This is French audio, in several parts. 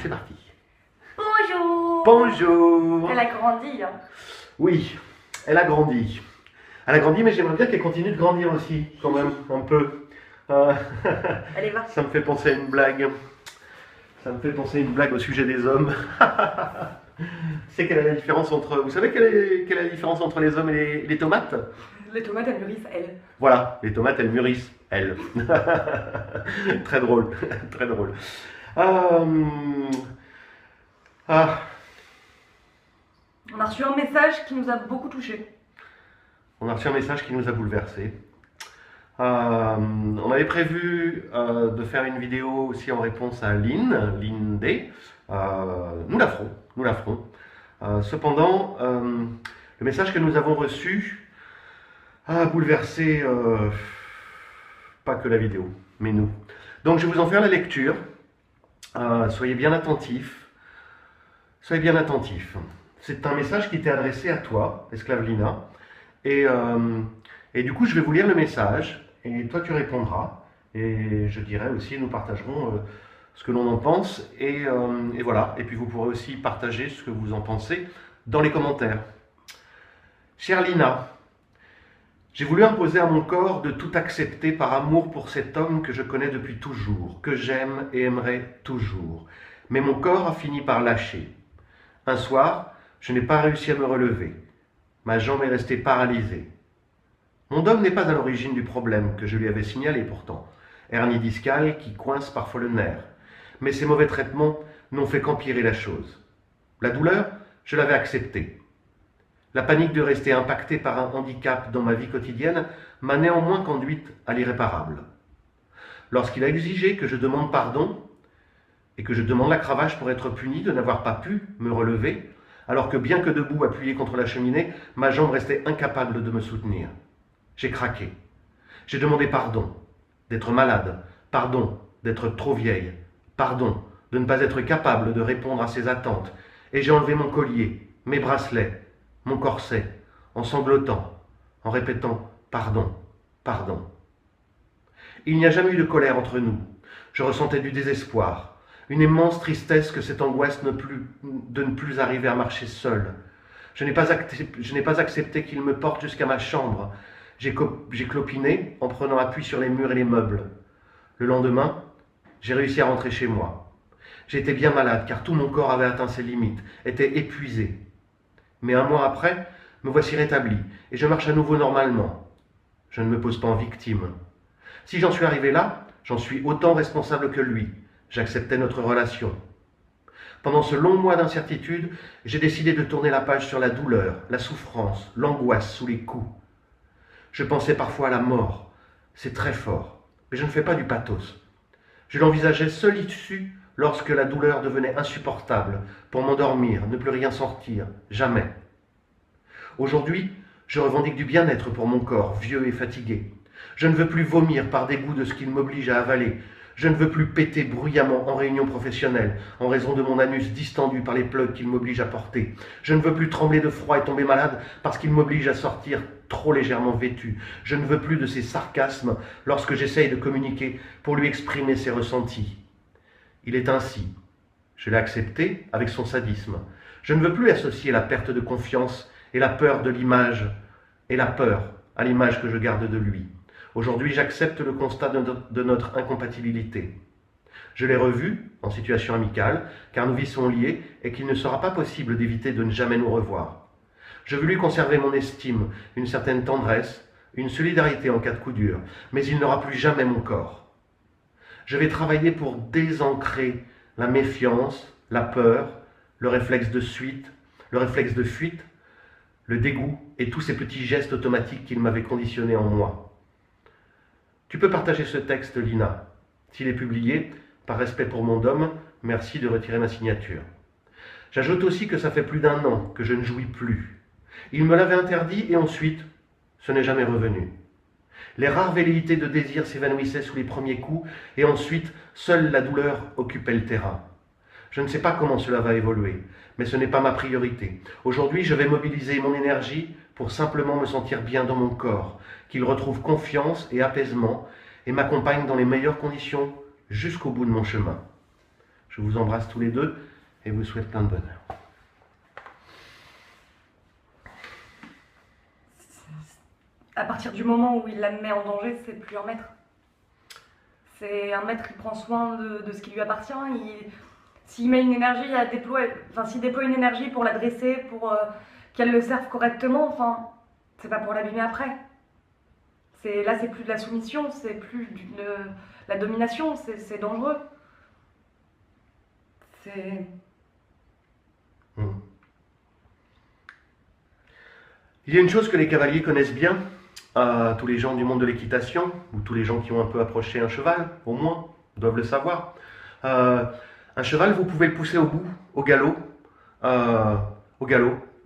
c'est parti. Bonjour. Bonjour. Elle a grandi, hein. Oui, elle a grandi. Elle a grandi, mais j'aimerais bien qu'elle continue de grandir aussi, quand même, un peu. Euh, Allez, va. Ça me fait penser à une blague. Ça me fait penser à une blague au sujet des hommes. C'est quelle est la différence entre... Vous savez quelle est la différence entre les hommes et les tomates? Les tomates, elles mûrissent, elles. Voilà, les tomates, elles mûrissent, elles. Très drôle, très drôle. Ah, On a reçu un message qui nous a beaucoup touchés. on a reçu un message qui nous a bouleversés. On avait prévu de faire une vidéo aussi en réponse à Lynn D. Nous la ferons. Cependant, le message que nous avons reçu a bouleversé pas que la vidéo, mais nous. Donc je vais vous en faire la lecture. Soyez bien attentifs. Soyez bien attentifs. C'est un message qui t'est adressé à toi, esclave Lina. Et du coup, je vais vous lire le message. Et toi, tu répondras. Et je dirai aussi, nous partagerons ce que l'on en pense. Et voilà. Et puis, vous pourrez aussi partager ce que vous en pensez dans les commentaires. Chère Lina, j'ai voulu imposer à mon corps de tout accepter par amour pour cet homme que je connais depuis toujours, que j'aime et aimerai toujours. Mais mon corps a fini par lâcher. Un soir, je n'ai pas réussi à me relever. Ma jambe est restée paralysée. Mon dôme n'est pas à l'origine du problème que je lui avais signalé pourtant. Hernie discale qui coince parfois le nerf. Mais ces mauvais traitements n'ont fait qu'empirer la chose. La douleur, je l'avais acceptée. La panique de rester impacté par un handicap dans ma vie quotidienne m'a néanmoins conduite à l'irréparable. Lorsqu'il a exigé que je demande pardon et que je demande la cravache pour être puni de n'avoir pas pu me relever, alors que bien que debout appuyé contre la cheminée, ma jambe restait incapable de me soutenir. J'ai craqué. J'ai demandé pardon d'être malade, pardon d'être trop vieille, pardon de ne pas être capable de répondre à ses attentes, et j'ai enlevé mon collier, mes bracelets, mon corset, en sanglotant, en répétant « pardon, pardon ». Il n'y a jamais eu de colère entre nous. Je ressentais du désespoir, une immense tristesse que cette angoisse de ne plus arriver à marcher seul. Je n'ai pas accepté qu'il me porte jusqu'à ma chambre. J'ai clopiné en prenant appui sur les murs et les meubles. Le lendemain, j'ai réussi à rentrer chez moi. J'étais bien malade car tout mon corps avait atteint ses limites, était épuisé. Mais un mois après, me voici rétabli et je marche à nouveau normalement. Je ne me pose pas en victime. Si j'en suis arrivé là, j'en suis autant responsable que lui. J'acceptais notre relation. Pendant ce long mois d'incertitude, j'ai décidé de tourner la page sur la douleur, la souffrance, l'angoisse sous les coups. Je pensais parfois à la mort. C'est très fort, mais je ne fais pas du pathos. Je l'envisageais seule issue lorsque la douleur devenait insupportable, pour m'endormir, ne plus rien sentir, jamais. Aujourd'hui, je revendique du bien-être pour mon corps, vieux et fatigué. Je ne veux plus vomir par dégoût de ce qu'il m'oblige à avaler. Je ne veux plus péter bruyamment en réunion professionnelle, en raison de mon anus distendu par les plugs qu'il m'oblige à porter. Je ne veux plus trembler de froid et tomber malade parce qu'il m'oblige à sortir trop légèrement vêtu. Je ne veux plus de ses sarcasmes lorsque j'essaye de communiquer pour lui exprimer ses ressentis. Il est ainsi. Je l'ai accepté avec son sadisme. Je ne veux plus associer la perte de confiance et la peur de l'image, et la peur à l'image que je garde de lui. Aujourd'hui, j'accepte le constat de notre incompatibilité. Je l'ai revu en situation amicale, car nos vies sont liées et qu'il ne sera pas possible d'éviter de ne jamais nous revoir. Je veux lui conserver mon estime, une certaine tendresse, une solidarité en cas de coup dur, mais il n'aura plus jamais mon corps. Je vais travailler pour désancrer la méfiance, la peur, le réflexe de fuite, le dégoût et tous ces petits gestes automatiques qu'il m'avait conditionnés en moi. Tu peux partager ce texte, Lina. S'il est publié, par respect pour mon dôme, merci de retirer ma signature. J'ajoute aussi que ça fait plus d'1 an que je ne jouis plus. Il me l'avait interdit et ensuite, ce n'est jamais revenu. Les rares velléités de désir s'évanouissaient sous les premiers coups et ensuite, seule la douleur occupait le terrain. Je ne sais pas comment cela va évoluer, mais ce n'est pas ma priorité. Aujourd'hui, je vais mobiliser mon énergie pour simplement me sentir bien dans mon corps, qu'il retrouve confiance et apaisement et m'accompagne dans les meilleures conditions jusqu'au bout de mon chemin. Je vous embrasse tous les deux et vous souhaite plein de bonheur. À partir du moment où il la met en danger, c'est plus un maître. C'est un maître qui prend soin de ce qui lui appartient. S'il met une énergie à déployer, enfin s'il déploie une énergie pour la dresser, pour qu'elle le serve correctement, enfin, c'est pas pour l'abîmer après. Là, c'est plus de la soumission, c'est plus de la domination, c'est dangereux. C'est... Il y a une chose que les cavaliers connaissent bien, tous les gens du monde de l'équitation, ou tous les gens qui ont un peu approché un cheval, au moins, doivent le savoir. Un cheval, vous pouvez le pousser au bout, au galop,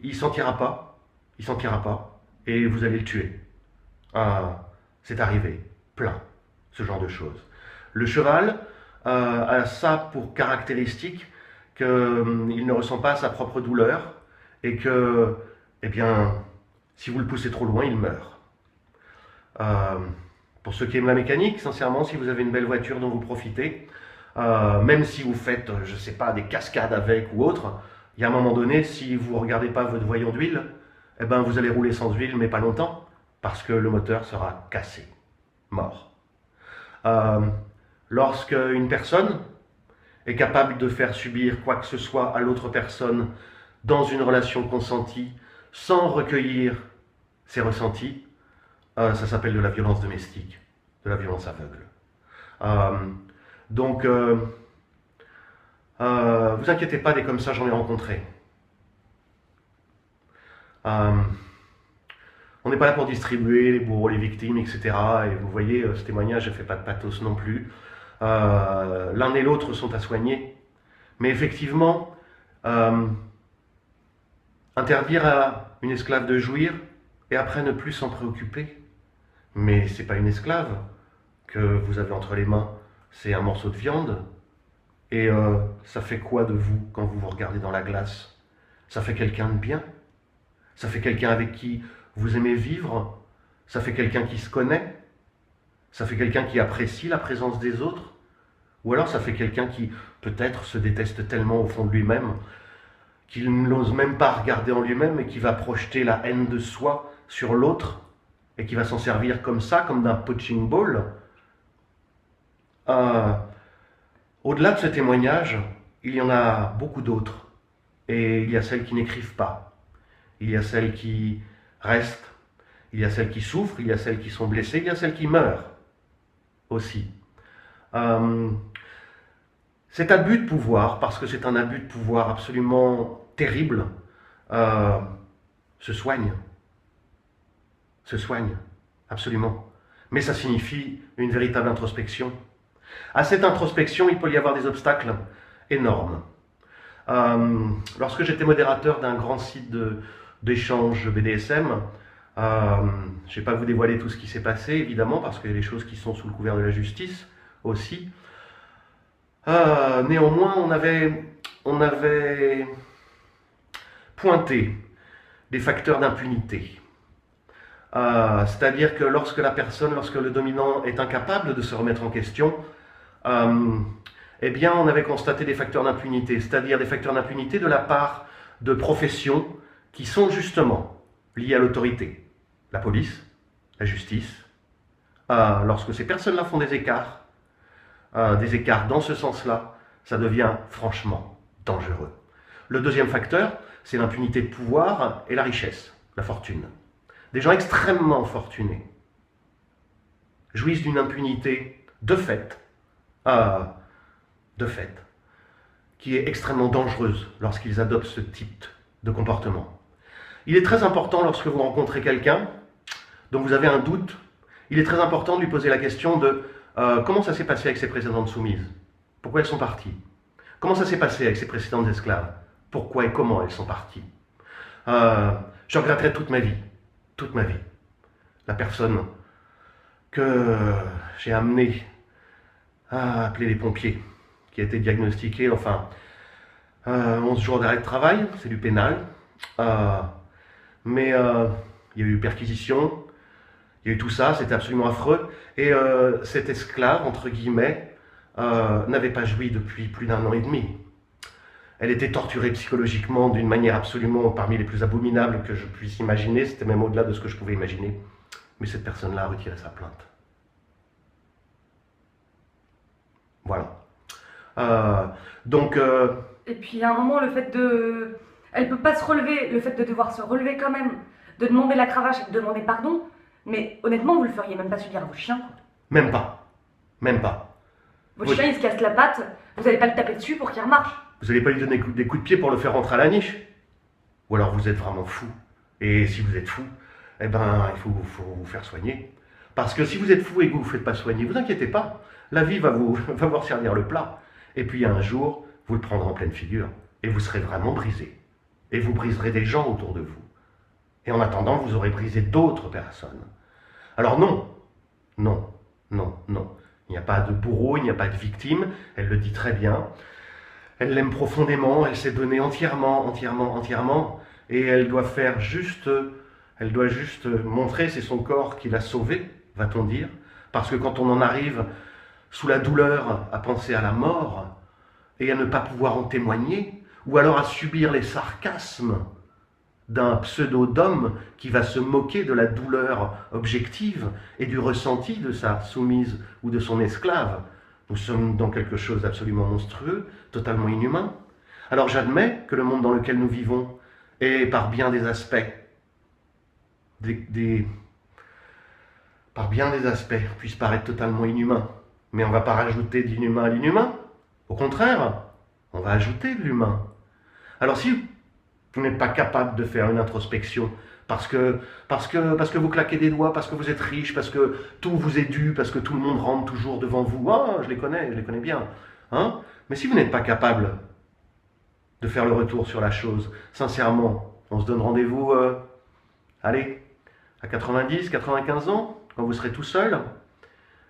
il s'en tirera pas, et vous allez le tuer. C'est arrivé, plein, ce genre de choses. Le cheval a ça pour caractéristique qu'il ne ressent pas sa propre douleur, et que, eh bien, si vous le poussez trop loin, il meurt. Pour ceux qui aiment la mécanique, sincèrement, si vous avez une belle voiture dont vous profitez, même si vous faites, je ne sais pas, des cascades avec ou autre, il y a un moment donné, si vous ne regardez pas votre voyant d'huile, eh ben, vous allez rouler sans huile, mais pas longtemps, parce que le moteur sera cassé, mort. Lorsque une personne est capable de faire subir quoi que ce soit à l'autre personne dans une relation consentie, sans recueillir ses ressentis, ça s'appelle de la violence domestique, de la violence aveugle. Donc, vous inquiétez pas, des comme ça, j'en ai rencontré. On n'est pas là pour distribuer les bourreaux, les victimes, etc. Et vous voyez, ce témoignage ne fait pas de pathos non plus. L'un et l'autre sont à soigner. Mais effectivement, interdire à une esclave de jouir et après ne plus s'en préoccuper. Mais c'est pas une esclave que vous avez entre les mains, c'est un morceau de viande. Et ça fait quoi de vous quand vous vous regardez dans la glace? Ça fait quelqu'un de bien? Ça fait quelqu'un avec qui vous aimez vivre? Ça fait quelqu'un qui se connaît? Ça fait quelqu'un qui apprécie la présence des autres? Ou alors ça fait quelqu'un qui peut-être se déteste tellement au fond de lui-même qu'il n'ose même pas regarder en lui-même et qui va projeter la haine de soi sur l'autre et qui va s'en servir comme ça, comme d'un punching ball. Au-delà de ce témoignage, il y en a beaucoup d'autres. Et il y a celles qui n'écrivent pas. Il y a celles qui restent. Il y a celles qui souffrent. Il y a celles qui sont blessées. Il y a celles qui meurent aussi. Cet abus de pouvoir, parce que c'est un abus de pouvoir absolument terrible, se soigne. Se soigne, absolument. Mais ça signifie une véritable introspection. À cette introspection, il peut y avoir des obstacles énormes. Lorsque j'étais modérateur d'un grand site d'échange BDSM, je ne vais pas vous dévoiler tout ce qui s'est passé, évidemment, parce qu'il y a des choses qui sont sous le couvert de la justice aussi. Néanmoins, on avait pointé des facteurs d'impunité. C'est-à-dire que lorsque le dominant est incapable de se remettre en question, eh bien, on avait constaté des facteurs d'impunité, c'est-à-dire des facteurs d'impunité de la part de professions qui sont justement liées à l'autorité. La police, la justice. Lorsque ces personnes-là font des écarts dans ce sens-là, ça devient franchement dangereux. Le deuxième facteur, c'est l'impunité de pouvoir et la richesse, la fortune. Des gens extrêmement fortunés jouissent d'une impunité de fait, qui est extrêmement dangereuse lorsqu'ils adoptent ce type de comportement. Il est très important lorsque vous rencontrez quelqu'un dont vous avez un doute, il est très important de lui poser la question de comment ça s'est passé avec ses précédentes soumises? Pourquoi elles sont parties? Comment ça s'est passé avec ses précédentes esclaves? Pourquoi et comment elles sont parties? Je regretterai toute ma vie, la personne que j'ai amenée à appeler les pompiers, qui a été diagnostiquée, 11 jours d'arrêt de travail, c'est du pénal, mais il y a eu perquisition, il y a eu tout ça, c'était absolument affreux, et cet esclave, entre guillemets, n'avait pas joui depuis plus d'1 an et demi. Elle était torturée psychologiquement d'une manière absolument parmi les plus abominables que je puisse imaginer, c'était même au-delà de ce que je pouvais imaginer. Mais cette personne-là a retiré sa plainte. Voilà. Et puis à un moment, le fait de... Elle peut pas se relever, le fait de devoir se relever quand même, de demander la cravache et de demander pardon, mais honnêtement, vous le feriez même pas subir à vos chiens, quoi. Même pas. Même pas. Votre chien, il se casse la patte, vous n'allez pas le taper dessus pour qu'il remarche. Vous n'allez pas lui donner des coups de pied pour le faire rentrer à la niche. Ou alors vous êtes vraiment fou. Et si vous êtes fou, eh ben, il faut vous faire soigner. Parce que si vous êtes fou et que vous ne vous faites pas soigner, vous inquiétez pas, la vie va vous servir le plat. Et puis un jour, vous le prendrez en pleine figure. Et vous serez vraiment brisé. Et vous briserez des gens autour de vous. Et en attendant, vous aurez brisé d'autres personnes. Alors non, non, non, non. Il n'y a pas de bourreau, il n'y a pas de victime. Elle le dit très bien. Elle l'aime profondément, elle s'est donnée entièrement, entièrement, entièrement. Et elle doit juste montrer, c'est son corps qui l'a sauvée, va-t-on dire. Parce que quand on en arrive sous la douleur à penser à la mort et à ne pas pouvoir en témoigner, ou alors à subir les sarcasmes d'un pseudo-d'homme qui va se moquer de la douleur objective et du ressenti de sa soumise ou de son esclave, nous sommes dans quelque chose d'absolument monstrueux, totalement inhumain. Alors j'admets que le monde dans lequel nous vivons est par bien des aspects, puisse paraître totalement inhumain. Mais on ne va pas rajouter d'inhumain à l'inhumain. Au contraire, on va ajouter de l'humain. Alors si vous n'êtes pas capable de faire une introspection, parce que vous claquez des doigts, parce que vous êtes riche, parce que tout vous est dû, parce que tout le monde rentre toujours devant vous, ah, je les connais bien. Hein? Mais si vous n'êtes pas capable de faire le retour sur la chose, sincèrement, on se donne rendez-vous, allez, à 90, 95 ans, quand vous serez tout seul,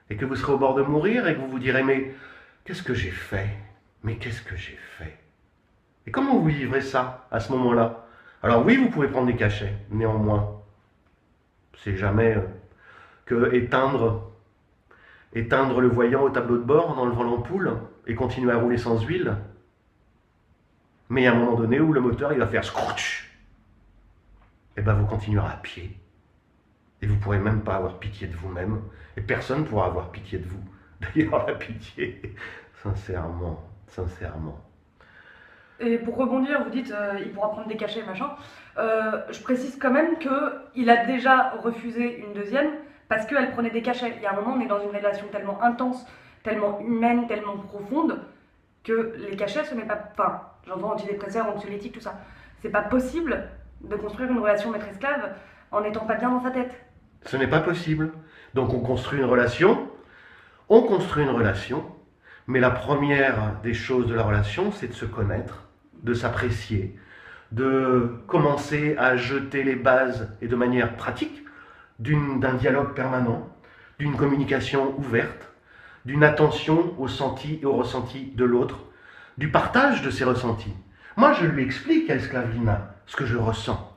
et que vous serez au bord de mourir, et que vous vous direz, mais qu'est-ce que j'ai fait? Mais qu'est-ce que j'ai fait? Et comment vous vivrez ça, à ce moment-là? Alors oui, vous pouvez prendre des cachets, néanmoins, c'est jamais que éteindre le voyant au tableau de bord en enlevant l'ampoule et continuer à rouler sans huile. Mais il y a un moment donné où le moteur il va faire scrooch, et ben vous continuerez à pied. Et vous ne pourrez même pas avoir pitié de vous-même, et personne ne pourra avoir pitié de vous. D'ailleurs, la pitié, sincèrement. Et pour rebondir, vous dites il pourra prendre des cachets, machin. Je précise quand même qu'il a déjà refusé une deuxième parce qu'elle prenait des cachets. Il y a un moment, on est dans une relation tellement intense, tellement humaine, tellement profonde que les cachets, ce n'est pas. Enfin, j'entends antidépresseurs, anxiolytiques, tout ça. C'est pas possible de construire une relation maître-esclave en n'étant pas bien dans sa tête. Ce n'est pas possible. Donc on construit une relation, mais la première des choses de la relation, c'est de se connaître, de s'apprécier, de commencer à jeter les bases, et de manière pratique, d'un dialogue permanent, d'une communication ouverte, d'une attention aux sentis et aux ressentis de l'autre, du partage de ses ressentis. Moi, je lui explique à Esclavina ce que je ressens.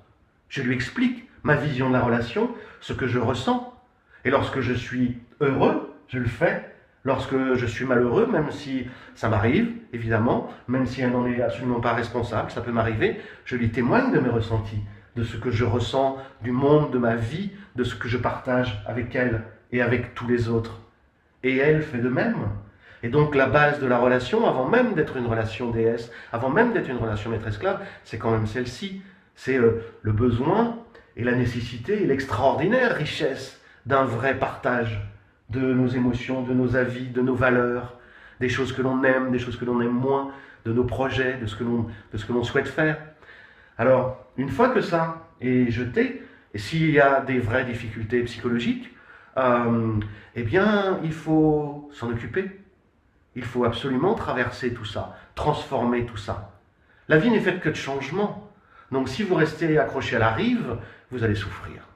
Je lui explique ma vision de la relation, ce que je ressens. Et lorsque je suis heureux, je le fais. Lorsque je suis malheureux, même si ça m'arrive, évidemment, même si elle n'en est absolument pas responsable, ça peut m'arriver, je lui témoigne de mes ressentis, de ce que je ressens, du monde, de ma vie, de ce que je partage avec elle et avec tous les autres. Et elle fait de même. Et donc la base de la relation, avant même d'être une relation déesse, avant même d'être une relation maître-esclave, c'est quand même celle-ci. C'est le besoin et la nécessité et l'extraordinaire richesse d'un vrai partage de nos émotions, de nos avis, de nos valeurs, des choses que l'on aime, des choses que l'on aime moins, de nos projets, de ce que l'on souhaite faire. Alors, une fois que ça est jeté, et s'il y a des vraies difficultés psychologiques, eh bien, il faut s'en occuper. Il faut absolument traverser tout ça, transformer tout ça. La vie n'est faite que de changements. Donc, si vous restez accroché à la rive, vous allez souffrir,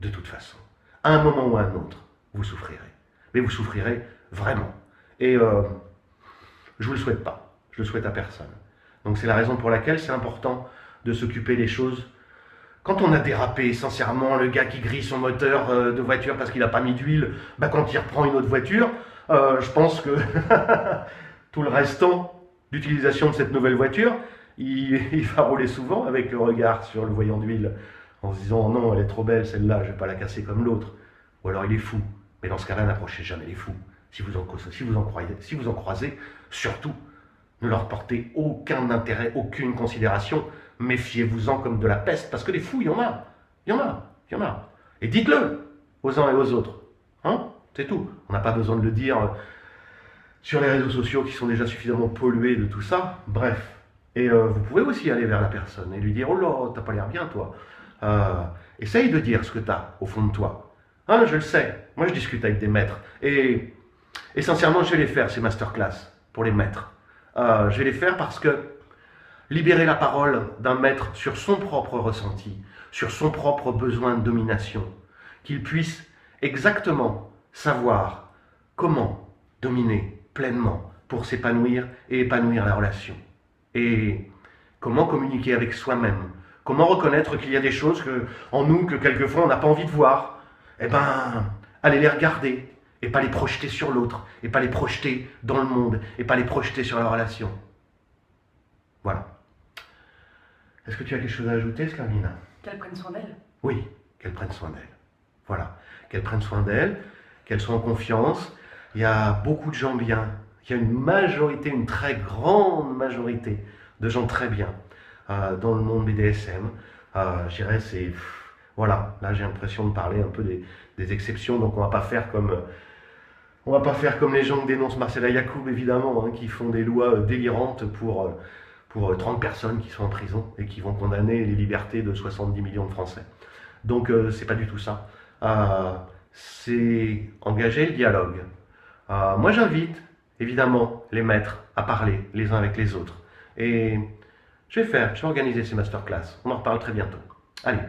de toute façon. À un moment ou à un autre, vous souffrirez. Mais vous souffrirez vraiment. Et je ne vous le souhaite pas. Je le souhaite à personne. Donc c'est la raison pour laquelle c'est important de s'occuper des choses. Quand on a dérapé, sincèrement, le gars qui grille son moteur de voiture parce qu'il n'a pas mis d'huile, bah quand il reprend une autre voiture, Je pense que tout le restant d'utilisation de cette nouvelle voiture, il va rouler souvent avec le regard sur le voyant d'huile en se disant non, elle est trop belle celle-là, je vais pas la casser comme l'autre. Ou alors il est fou. Mais dans ce cas-là, n'approchez jamais les fous. Si vous en croisez, surtout, ne leur portez aucun intérêt, aucune considération. Méfiez-vous-en comme de la peste, parce que les fous, il y en a. Il y en a. Il y en a. Et dites-le aux uns et aux autres. Hein? C'est tout. On n'a pas besoin de le dire sur les réseaux sociaux qui sont déjà suffisamment pollués de tout ça. Bref. Et vous pouvez aussi aller vers la personne et lui dire « Oh là, t'as pas l'air bien, toi. Essaye de dire ce que t'as au fond de toi. Hein, je le sais. Moi, je discute avec des maîtres. Et sincèrement, je vais les faire, ces masterclass, pour les maîtres. Je vais les faire parce que libérer la parole d'un maître sur son propre ressenti, sur son propre besoin de domination, qu'il puisse exactement savoir comment dominer pleinement pour s'épanouir et épanouir la relation. Et comment communiquer avec soi-même, comment reconnaître qu'il y a des choses en nous que quelquefois on n'a pas envie de voir. Eh ben, allez les regarder et pas les projeter sur l'autre, et pas les projeter dans le monde, et pas les projeter sur la relation. Voilà. Est-ce que tu as quelque chose à ajouter, Scarlina? Qu'elle prenne soin d'elle. Oui, qu'elle prenne soin d'elle. Voilà, qu'elle prenne soin d'elle, qu'elle soit en confiance. Il y a beaucoup de gens bien. Il y a une majorité, une très grande majorité de gens très bien dans le monde BDSM. Je dirais, c'est... Voilà, là j'ai l'impression de parler un peu des exceptions, donc on va pas faire comme les gens que dénonce Marcela Yacoub, évidemment, hein, qui font des lois délirantes pour 30 personnes qui sont en prison et qui vont condamner les libertés de 70 millions de Français. Donc c'est pas du tout ça. C'est engager le dialogue. Moi j'invite, évidemment, les maîtres à parler les uns avec les autres. Et je vais organiser ces masterclass. On en reparle très bientôt. Allez,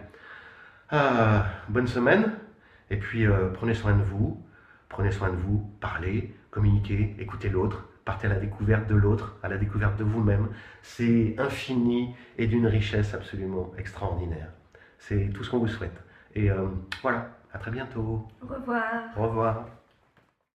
bonne semaine. Et puis prenez soin de vous. Prenez soin de vous, parlez, communiquez, écoutez l'autre, partez à la découverte de l'autre, à la découverte de vous-même. C'est infini et d'une richesse absolument extraordinaire. C'est tout ce qu'on vous souhaite. Et voilà, à très bientôt. Au revoir. Au revoir.